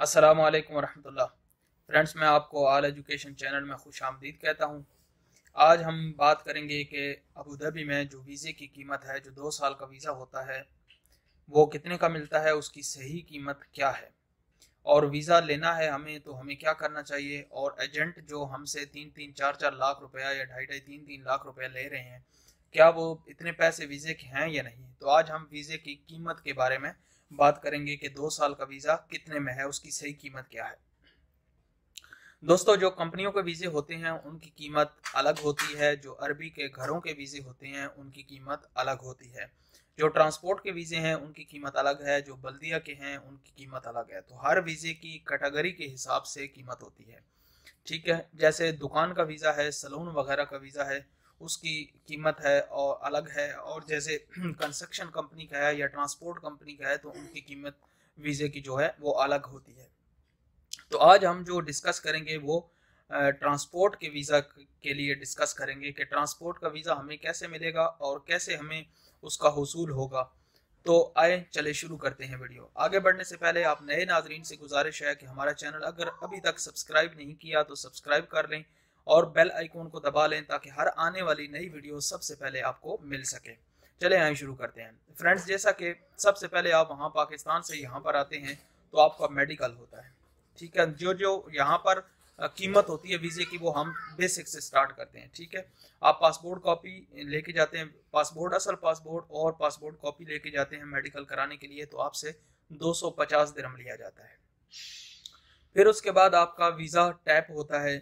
अस्सलाम वालेकुम वरहमतुल्लाह। फ्रेंड्स, मैं आपको ऑल एजुकेशन चैनल में खुश आमदीद कहता हूँ। आज हम बात करेंगे कि अबू धाबी में जो वीज़े की कीमत है, जो 2 साल का वीज़ा होता है, वो कितने का मिलता है, उसकी सही कीमत क्या है, और वीज़ा लेना है हमें तो हमें क्या करना चाहिए, और एजेंट जो हमसे 3-3, 4-4 लाख रुपया या 2.5-2, 3-3 लाख रुपया ले रहे हैं, क्या वो इतने पैसे वीज़े के हैं या नहीं। तो आज हम वीज़े की कीमत के बारे में बात करेंगे कि 2 साल का वीज़ा कितने में है, उसकी सही कीमत क्या है। दोस्तों, जो कंपनियों के वीज़े होते हैं उनकी कीमत अलग होती है, जो अरबी के घरों के वीज़े होते हैं उनकी कीमत अलग होती है, जो ट्रांसपोर्ट के वीज़े हैं उनकी कीमत अलग है, जो बल्दिया के हैं उनकी कीमत अलग है। तो हर वीज़े की कैटेगरी के हिसाब से कीमत होती है, ठीक है। जैसे दुकान का वीज़ा है, सलून वगैरह का वीज़ा है, उसकी कीमत है और अलग है, और जैसे कंस्ट्रक्शन कंपनी का है या ट्रांसपोर्ट कंपनी का है तो उनकी कीमत वीज़े की जो है वो अलग होती है। तो आज हम जो डिस्कस करेंगे वो ट्रांसपोर्ट के वीज़ा के लिए डिस्कस करेंगे कि ट्रांसपोर्ट का वीज़ा हमें कैसे मिलेगा और कैसे हमें उसका हुसूल होगा। तो आए चले शुरू करते हैं वीडियो। आगे बढ़ने से पहले आप नए नाजरीन से गुजारिश है कि हमारा चैनल अगर अभी तक सब्सक्राइब नहीं किया तो सब्सक्राइब कर लें और बेल आइकॉन को दबा लें ताकि हर आने वाली नई वीडियो सबसे पहले आपको मिल सके। चले आए शुरू करते हैं। फ्रेंड्स, जैसा कि सबसे पहले आप वहाँ पाकिस्तान से यहाँ पर आते हैं तो आपका मेडिकल होता है, ठीक है। जो यहाँ पर कीमत होती है वीज़े की वो हम बेसिक से स्टार्ट करते हैं, ठीक है। आप पासपोर्ट कॉपी लेके जाते हैं, पासपोर्ट असल पासपोर्ट और पासपोर्ट कॉपी लेके जाते हैं मेडिकल कराने के लिए, तो आपसे 250 दिरहम लिया जाता है। फिर उसके बाद आपका वीज़ा टैप होता है।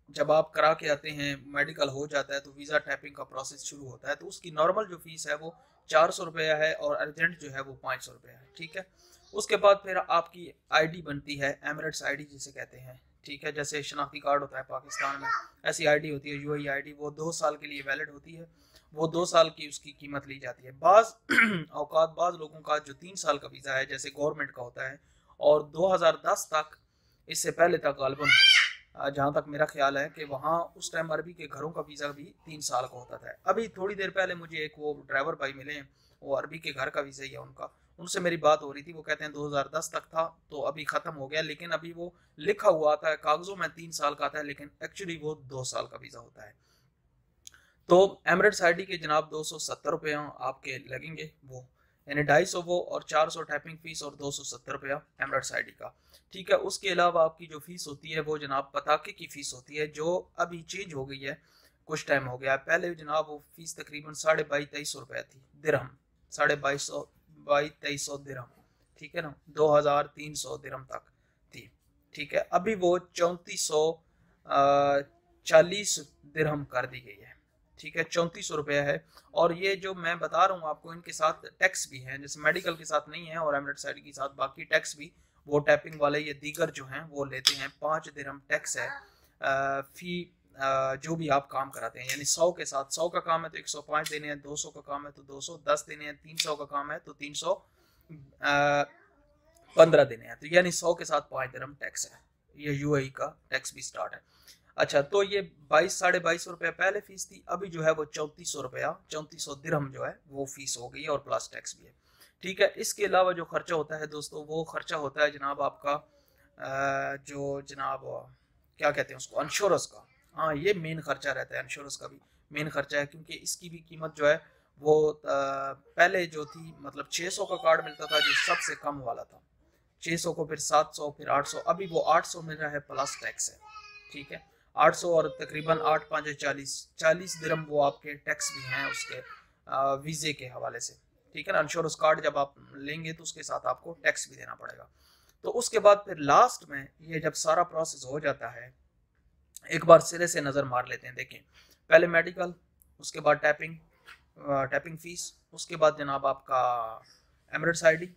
जब आप करा के आते हैं, मेडिकल हो जाता है तो वीज़ा टैपिंग का प्रोसेस शुरू होता है। तो उसकी नॉर्मल जो फीस है वो 400 रुपया है और अर्जेंट जो है वो 500 रुपया है, ठीक है। उसके बाद फिर आपकी आईडी बनती है, एमिरेट्स आईडी जिसे कहते हैं, ठीक है। जैसे शनाख्ती कार्ड होता है पाकिस्तान में, ऐसी आईडी होती है यूएई आईडी, वो 2 साल के लिए वैलिड होती है। वो 2 साल की उसकी कीमत ली जाती है। बाज़ औकात बाज़ लोगों का जो 3 साल का वीज़ा है जैसे गवर्नमेंट का होता है, और 2010 तक, इससे पहले तक गालबन जहाँ तक मेरा ख्याल है कि वहाँ उस टाइम अरबी के घरों का वीज़ा भी 3 साल का होता था। अभी थोड़ी देर पहले मुझे एक वो ड्राइवर भाई मिले हैं, वो अरबी के घर का वीज़ा ही है उनका, उनसे मेरी बात हो रही थी। वो कहते हैं 2010 तक था तो अभी ख़त्म हो गया, लेकिन अभी वो लिखा हुआ आता है कागज़ों में 3 साल का आता है, लेकिन एक्चुअली वो 2 साल का वीज़ा होता है। तो एमिरेट्स आईडी के जनाब 270 रुपये आपके लगेंगे, वो यानी 250 वो और 400 टैपिंग फीस और 270 रुपया एमिरेट्स आईडी का, ठीक है। उसके अलावा आपकी जो फीस होती है वो जनाब पताके की फ़ीस होती है, जो अभी चेंज हो गई है, कुछ टाइम हो गया। पहले जनाब वो फीस तकरीबन 2250 रुपया थी, दिरहम 2200 दिरहम, ठीक है ना, 2300 दिरहम तक थी, ठीक है। अभी वो 3440 दिरहम कर दी गई है, ठीक है, 3400 रुपया है। और ये जो मैं बता रहा हूँ आपको, इनके साथ टैक्स भी है, जैसे मेडिकल के साथ नहीं है और एमिरेट्स आईडी के साथ बाकी टैक्स भी वो टैपिंग वाले ये दीगर जो हैं वो लेते हैं। 5 दिरहम टैक्स है फी जो भी आप काम कराते हैं, यानी 100 के साथ 100 का काम है तो 105 देने हैं, 200 का काम है तो 210 देने हैं, 300 का काम है तो 315 देने हैं, तो यानी 100 के साथ 5 दिरहम टैक्स है। ये यूएई का टैक्स भी स्टार्ट है। अच्छा, तो ये 2200-2200 रुपया पहले फीस थी, अभी जो है वो 3400 रुपया 3400 दिरहम जो है वो फीस हो गई है और प्लस टैक्स भी है, ठीक है। इसके अलावा जो खर्चा होता है दोस्तों, वो खर्चा होता है जनाब आपका जो जनाब क्या कहते हैं उसको, इंश्योरेंस का। हाँ, ये मेन खर्चा रहता है, इंश्योरेंस का भी मेन खर्चा है, क्योंकि इसकी भी कीमत जो है वो पहले जो थी, मतलब 600 का कार्ड मिलता था जो सबसे कम वाला था, 600 को, फिर 700, फिर 800, अभी वो 800 मिल रहा है प्लस टैक्स है, ठीक है। 800 और तकरीबन 8-5 40 दिरहम वो आपके टैक्स भी हैं उसके वीज़े के हवाले से, ठीक है ना। इंश्योरेंस कार्ड जब आप लेंगे तो उसके साथ आपको टैक्स भी देना पड़ेगा। तो उसके बाद फिर लास्ट में ये जब सारा प्रोसेस हो जाता है, एक बार सिरे से नज़र मार लेते हैं। देखें, पहले मेडिकल, उसके बाद टैपिंग फीस, उसके बाद जनाब आपका एमिरेट्स आईडी,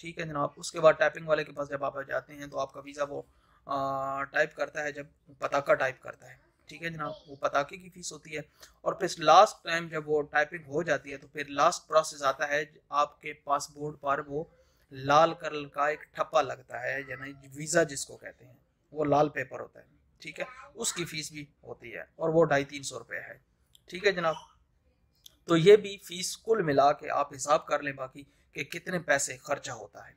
ठीक है जनाब। उसके बाद टैपिंग वाले के पास जब आप जाते हैं तो आपका वीज़ा वो टाइप करता है, जब पताका टाइप करता है, ठीक है जनाब, वो पताके की फीस होती है। और फिर लास्ट टाइम जब वो टाइपिंग हो जाती है तो फिर लास्ट प्रोसेस आता है, आपके पासपोर्ट पर वो लाल कलर का एक ठप्पा लगता है, यानी वीज़ा जिसको कहते हैं, वो लाल पेपर होता है, ठीक है। उसकी फीस भी होती है और वो 250-300 रुपये है, ठीक है जनाब। तो ये भी फीस कुल मिला के आप हिसाब कर लें बाकी कि कितने पैसे खर्चा होता है।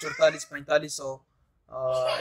4400-4500